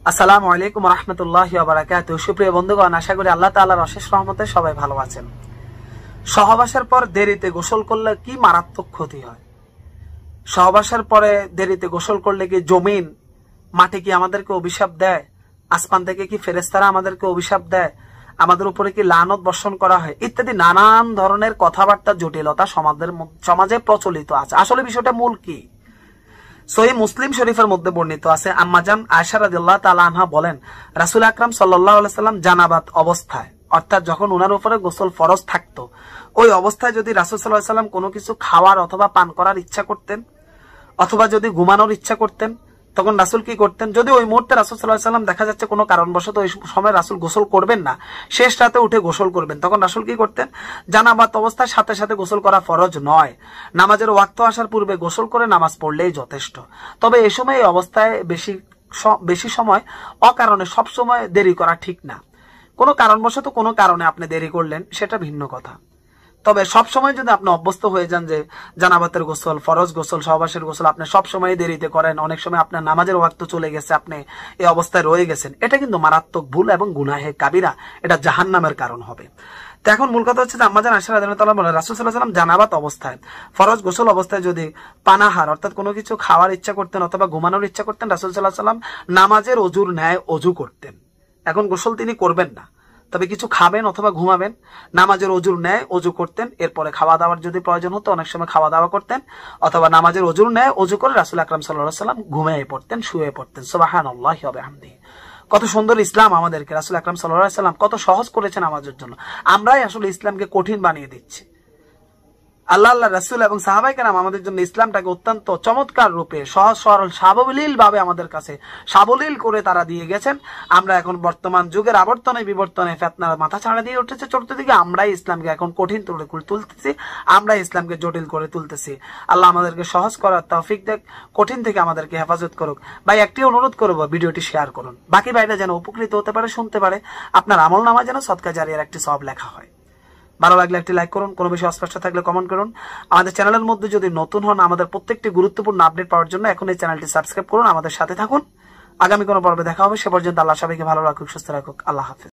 আসসালামু আলাইকুম রাহমাতুল্লাহি ওয়া বারাকাতুহু। সুপ্রিয় বন্ধুগণ, আশা করি আল্লাহ তাআলার অশেষ রহমতে সবাই ভালো আছেন। সহবাসের পর দেরিতে গোসল করলে কি মারাত্মক ক্ষতি হয়? সহবাসের পরে দেরিতে গোসল করলে কি জমিন মাটি কি আমাদেরকে অভিশাপ দেয়? আসমান থেকে কি ফেরেশতারা আমাদেরকে অভিশাপ দেয়? আমাদের উপরে কি লানত বর্ষণ করা হয়? ইত্যাদি নানান ধরনের কথাবার্তা, জটিলতা সমাজে প্রচলিত আছে। আসলে বিষয়টা মূল কি? সহিহ মুসলিম শরীফের মধ্যে বর্ণিত আছে, আম্মাজান আয়েশা রাদিয়াল্লাহু তাআলা আনহা বলেন, রাসূল আকরাম সাল্লাল্লাহু আলাইহি সাল্লাম জানাবাত অবস্থায়, অর্থাৎ যখন উনার উপরে গোসল ফরজ থাকতো, ওই অবস্থায় যদি রাসূল সাল্লাল্লাহু আলাইহি সাল্লাম কোনো কিছু খাওয়ার অথবা পান করার ইচ্ছা করতেন, অথবা যদি ঘুমানোর ইচ্ছা করতেন, তখন রাসূল কি করতেন? যদি ওই মুহূর্তে রাসূল সাল্লাল্লাহু আলাইহি সাল্লাম দেখা যাচ্ছে কোনো কারণবশত ওই সময় রাসূল গোসল করবেন না, শেষ রাতে উঠে গোসল করবেন, তখন রাসূল কি করতেন? জানাবাত অবস্থায় সাথে সাথে গোসল করা ফরজ নয়, নামাজের ওয়াক্ত আসার পূর্বে গোসল করে নামাজ পড়লেই যথেষ্ট। তবে এই সময় এই অবস্থায় বেশি সময় অকারণে সব সময় দেরি করা ঠিক না। কোনো কারণবশত কোনো কারণে আপনি দেরি করলেন, সেটা ভিন্ন কথা। তবে সবসময় যদি আপনি অভ্যস্ত হয়ে যান যে জানাবাতের গোসল, ফরজ গোসল, সহবাসের গোসল আপনি সবসময় দেরিতে করেন, অনেক সময় আপনার নামাজের ওয়াক্ত চলে গেছে, আপনি এই অবস্থায় রয়ে গেছেন, এটা কিন্তু মারাত্মক ভুল এবং গুনাহে কাবিরা, এটা জাহান্নামের কারণ হবে। তো এখন মূল কথা হচ্ছে যে আম্মাজান আয়েশা রাদিয়াল্লাহু তাআলা বলেন, রাসূল সাল্লাল্লাহু আলাইহি ওয়াসাল্লাম জানাবাত অবস্থায়, ফরজ গোসল অবস্থায় যদি পানাহার অর্থাৎ কোনো কিছু খাওয়ার ইচ্ছা করতেন অথবা ঘুমানোর ইচ্ছা করতেন, রাসূল সাল্লাল্লাহু আলাইহি ওয়াসাল্লাম নামাজের ওযুর ন্যায় ওযু করতেন। এখন গোসল তিনি করবেন না, তবে কিছু খাবেন অথবা ঘুমাবেন, নামাজের ওযুর ন্যায় ওযু করতেন। এরপরে খাওয়া দাওয়ার যদি প্রয়োজন হতো, অনেক সময় খাওয়া দাওয়া করতেন, অথবা নামাজের ওযুর ন্যায় ওযু করে রাসূল আকরাম সাল্লাল্লাহু আলাইহি ওয়াসাল্লাম ঘুমিয়ে পড়তেন, শুয়ে পড়তেন। সুবহানাল্লাহি ওয়া বিহামদিহি। কত সুন্দর ইসলাম আমাদেরকে রাসূল আকরাম সাল্লাল্লাহু আলাইহি ওয়াসাল্লাম কত সহজ করেছেন আমাদের জন্য। আমরাই আসলে ইসলামকে কঠিন বানিয়ে দিচ্ছি। আল্লাহ রাসূল এবং সাহাবায়ে কেরাম আমাদের জন্য ইসলামটাকে অত্যন্ত চমৎকার রূপে সহজ সরল সাবলীল ভাবে আমাদের কাছে সাবলীল করে তারা দিয়ে গেছেন। আমরা এখন বর্তমান যুগের আবর্তনে বিবর্তনে ফিতনার মাথা ছাড়া দিয়ে উঠেছে চতুর্দিকে, আমরাই ইসলামকে এখন কঠিন করে তুলতেছি, আমরা ইসলামকে জটিল করে তুলতেছি। আল্লাহ আমাদেরকে সহজ করার তৌফিক দেখ, কঠিন থেকে আমাদেরকে হেফাজত করুক। ভাই একটি অনুরোধ করব, ভিডিওটি শেয়ার করুন, বাকি ভাইরা যেন উপকৃত হতে পারে, শুনতে পারে, আপনার আমলনামায় যেন সদকা জারিয়ার একটি সওয়াব লেখা হয়। ভালো লাগলে একটি লাইক করুন, কোনো বিষয়ে অস্পষ্ট থাকলে কমেন্ট করুন। আমাদের চ্যানেলের মধ্যে যদি নতুন হন, আমাদের প্রত্যেকটি গুরুত্বপূর্ণ আপডেট পাওয়ার জন্য এখন এই চ্যানেলটি সাবস্ক্রাইব করুন, আমাদের সাথে থাকুন। আগামী কোনো পর্বে দেখা হবে, সে পর্যন্ত আল্লাহ সবাইকে ভালো রাখুক, সুস্থ রাখুক। আল্লাহ হাফেজ।